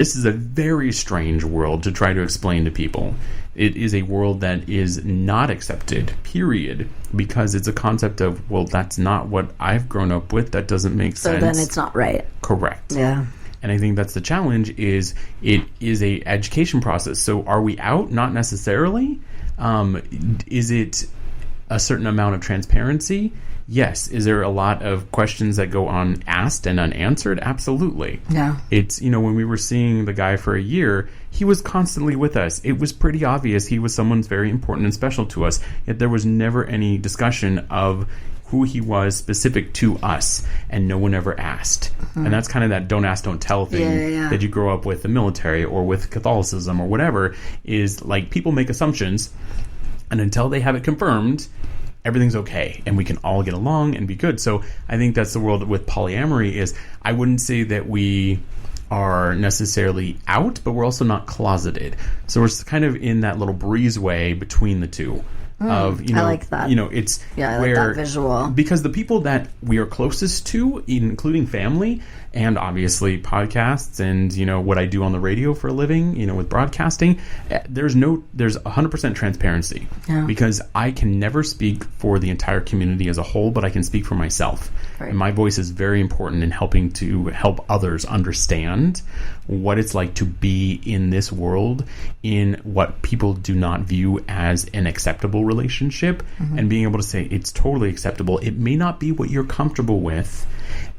This is a very strange world to try to explain to people. It is a world that is not accepted, period, because it's a concept of, well, that's not what I've grown up with. That doesn't make sense. So then it's not right. Correct. Yeah. And I think that's the challenge, is it is a education process. So are we out? Not necessarily. Is it a certain amount of transparency? Yes. Is there a lot of questions that go unasked and unanswered? Absolutely. Yeah. It's, when we were seeing the guy for a year, he was constantly with us. It was pretty obvious he was someone very important and special to us. Yet there was never any discussion of who he was specific to us, and no one ever asked. Mm-hmm. And that's kind of that don't ask, don't tell thing that you grow up with the military or with Catholicism or whatever, is like people make assumptions, and until they have it confirmed, everything's okay and we can all get along and be good. So I think that's the world with polyamory. Is I wouldn't say that we are necessarily out, but we're also not closeted. So we're kind of in that little breezeway between the two. I like that. It's I where, like that visual. Because the people that we are closest to, including family, and obviously podcasts, and what I do on the radio for a living, with broadcasting, there's 100% transparency. Yeah. Because I can never speak for the entire community as a whole, but I can speak for myself. Right. And my voice is very important in helping to help others understand what it's like to be in this world, in what people do not view as an acceptable relationship, and being able to say it's totally acceptable. It may not be what you're comfortable with,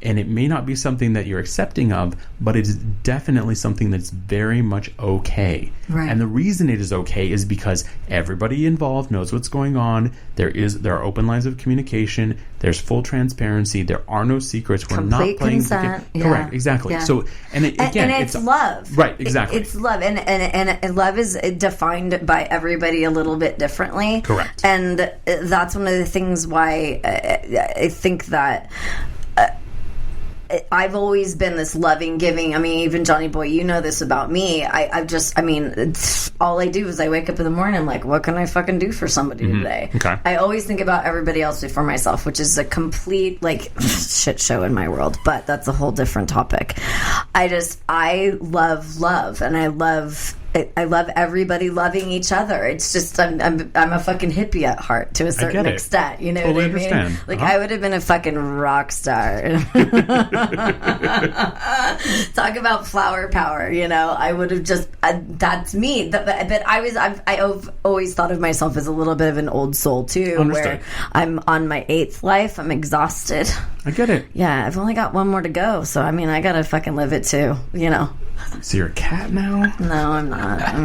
and it may not be something that you're accepting of, but it is definitely something that's very much okay. Right. And the reason it is okay is because everybody involved knows what's going on. There are open lines of communication. There's full transparency. There are no secrets. We're Complete not playing consent. Yeah. Correct. Exactly. Yeah. So, and it's love. Right. Exactly. It's love, and love is defined by everybody a little bit differently. Correct. And that's one of the things why I think that. I've always been this loving, giving. I mean, even Johnny Boy, you know this about me. All I do is I wake up in the morning, I'm like, what can I fucking do for somebody today? Okay. I always think about everybody else before myself, which is a complete, shit show in my world. But that's a whole different topic. I love, and I love everybody loving each other. It's just I'm a fucking hippie at heart to a certain extent. You know totally what I mean? Understand. I would have been a fucking rock star. Talk about flower power. I would have just that's me. But I've always thought of myself as a little bit of an old soul too. Understood. Where I'm on my 8th life. I'm exhausted. I get it. Yeah, I've only got one more to go. So I gotta fucking live it too. So you're a cat now? No, I'm not.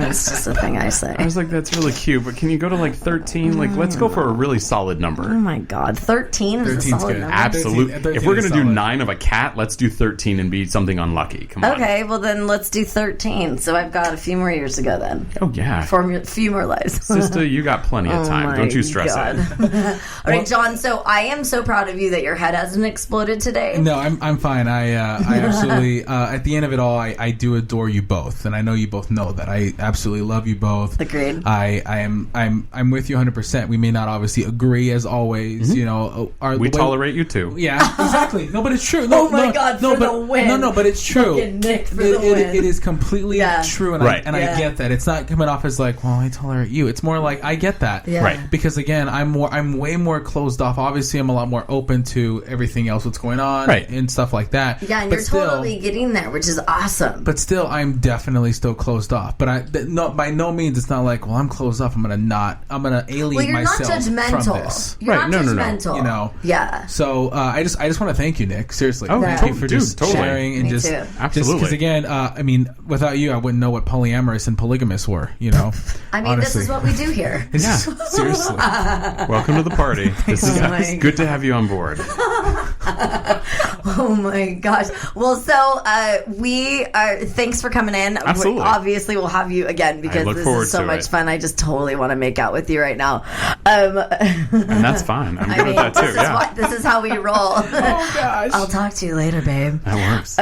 It's just a thing I say. I was like, that's really cute, but can you go to 13? Let's go for a really solid number. Oh my god, 13 is a solid good. number. Absolutely. 13 if we're going to do solid. 9 of a cat, let's do 13 and be something unlucky. Come on. Okay, well then let's do 13. So I've got a few more years to go then. Oh yeah. For a few more lives. Sister, you got plenty of time. Don't you stress it. All right, John, so I am so proud of you that your head hasn't exploded today. No, I'm fine. I absolutely, at the end of it all, I do adore you both. And I know you both know that. I absolutely love you both. Agreed. I'm with you 100%. We may not obviously agree as always. We tolerate you too. Yeah, exactly. No, but it's true. Oh my God, for the win. No, but it's true. Fucking Nick for the win. It is completely true, and right. I get that. It's not coming off as well, I tolerate you. It's more like I get that. Yeah. Right. Because again, I'm way more closed off. Obviously, I'm a lot more open to everything else that's going on, right, and stuff like that. Yeah, and you're totally getting there, which is awesome. But still, I'm definitely still closed off. But by no means it's not I'm closed off. I'm gonna alienate myself from this. You're not judgmental. No. Yeah. So I just want to thank you, Nick. Seriously, oh, thank you for just totally. sharing and Me just too. Absolutely. Because again, without you, I wouldn't know what polyamorous and polygamous were. Honestly. This is what we do here. Yeah, seriously. Welcome to the party. This is good to have you on board. Oh my gosh. Well, so we are. Thanks for coming in. Absolutely. Obviously, we'll have you again because this is so much fun. I just totally want to make out with you right now. And that's fine. I'm good with that too. Yeah. This is how we roll. Oh gosh. I'll talk to you later, babe. That works.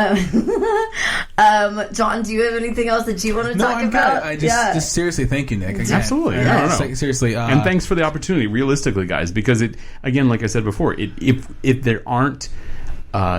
John, do you have anything else that you want to talk I'm about? Good. I just seriously thank you, Nick. Again. Absolutely. Seriously. And thanks for the opportunity, realistically, guys, because it, again, like I said before, if there aren't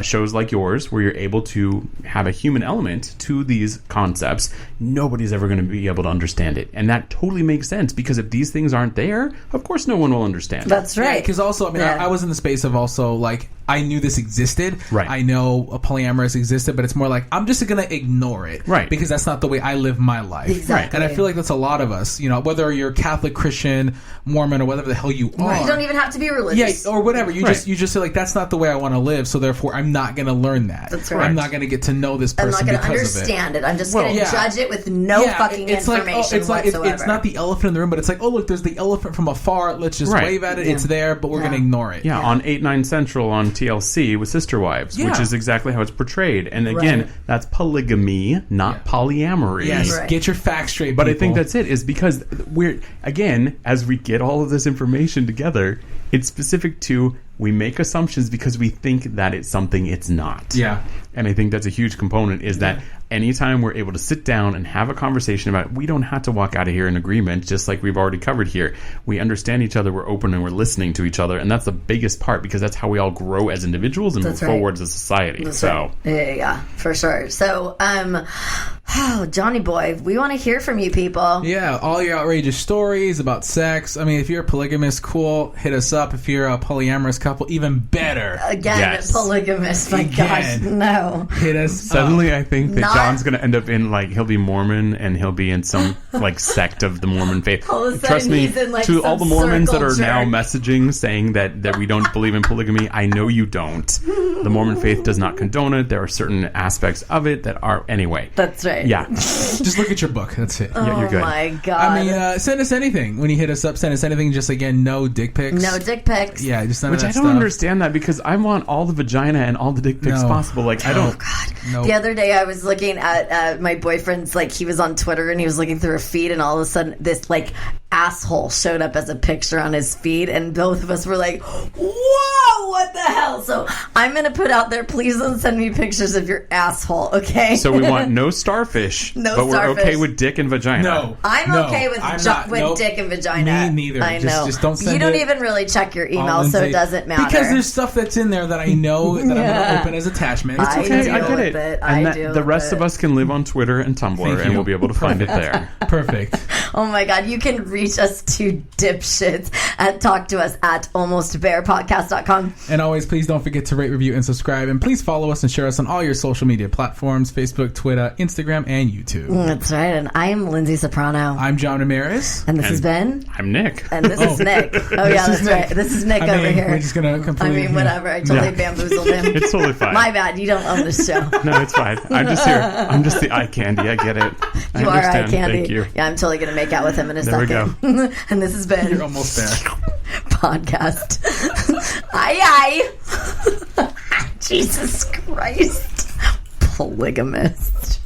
shows like yours where you're able to have a human element to these concepts, nobody's ever going to be able to understand it. And that totally makes sense, because if these things aren't there, of course no one will understand. That's right. Because also, I mean, I was in the space of also, like, I knew this existed. Right. I know a polyamorous existed, but it's more like, I'm just going to ignore it. Right. Because that's not the way I live my life. Exactly. And I feel like that's a lot of us, you know, whether you're Catholic, Christian, Mormon, or whatever the hell you are. You don't even have to be religious. Yeah, or whatever. You just say, like, that's not the way I want to live, so therefore I'm not going to learn that. That's right. I'm not going to get to know this person I'm not because going to of it. understand it. I'm just going to judge it with no fucking information whatsoever. It's not the elephant in the room, but it's like, oh, look, there's the elephant from afar. Let's just wave at it. It's there, but we're going to ignore it. Yeah, on 8/9 Central on TLC with Sister Wives, which is exactly how it's portrayed. And again, that's polygamy, not polyamory. Yes, get your facts straight, people. But I think that's it, is because we're, again, as we get all of this information together, it's specific to, we make assumptions because we think that it's something it's not. Yeah. And I think that's a huge component, is that anytime we're able to sit down and have a conversation about it, we don't have to walk out of here in agreement, just like we've already covered here. We understand each other, we're open, and we're listening to each other, and that's the biggest part, because that's how we all grow as individuals and move forward as a society. That's right. Yeah, for sure. So, Johnny boy, we want to hear from you people. Yeah, all your outrageous stories about sex. I mean, if you're a polygamist, cool, hit us up. If you're a polyamorous couple, even better. Again, polygamist, my gosh, no. Hit us Suddenly, I think that John's going to end up in, like, he'll be Mormon, and he'll be in some, like, sect of the Mormon faith. All of a sudden, trust me, he's in, like, to all the Mormons that are church now messaging saying that we don't believe in polygamy, I know you don't. The Mormon faith does not condone it. There are certain aspects of it that are, anyway. That's right. Yeah. Just look at your book. That's it. Yeah, you're good. Oh my god. I mean, send us anything. When you hit us up, send us anything. Just, again, no dick pics. No dick pics. Yeah, just none Which of that I don't stuff. understand that, because I want all the vagina and all the dick pics possible. Like, I don't. Oh god. Nope. The other day I was looking at my boyfriend's, like, he was on Twitter and he was looking through a feed, and all of a sudden this, like, asshole showed up as a picture on his feed, and both of us were like, whoa, what the hell? So I'm gonna put out there, please don't send me pictures of your asshole, okay? So we want no starfish, but we're okay with dick and vagina. No. I'm okay with dick and vagina. Me neither. I know. Just don't send You don't it. even really check your email, so it doesn't matter. Because there's stuff that's in there that I know that I'm going to open as attachments. It's okay, I get it. And the rest of us can live on Twitter and Tumblr, and we'll be able to find it there. Perfect. Oh my god, you can reach us to dipshits and talk to us at almostbearpodcast.com. And always, please don't forget to rate, review, and subscribe. And please follow us and share us on all your social media platforms: Facebook, Twitter, Instagram, and YouTube. That's right. And I am Lyndsay Soprano. I'm John Ramirez. And this has been... I'm Nick. And this is Nick. Oh yeah, that's right. This is Nick over here. We're just going to completely... whatever. I totally bamboozled him. It's totally fine. My bad. You don't own this show. No, it's fine. I'm just here. I'm just the eye candy. I get it. You are eye candy. Thank you. Yeah, I'm totally going to make out with him in a There second. we go. And this has been... You're almost there. Podcast. Aye, aye. Jesus Christ. Polygamist.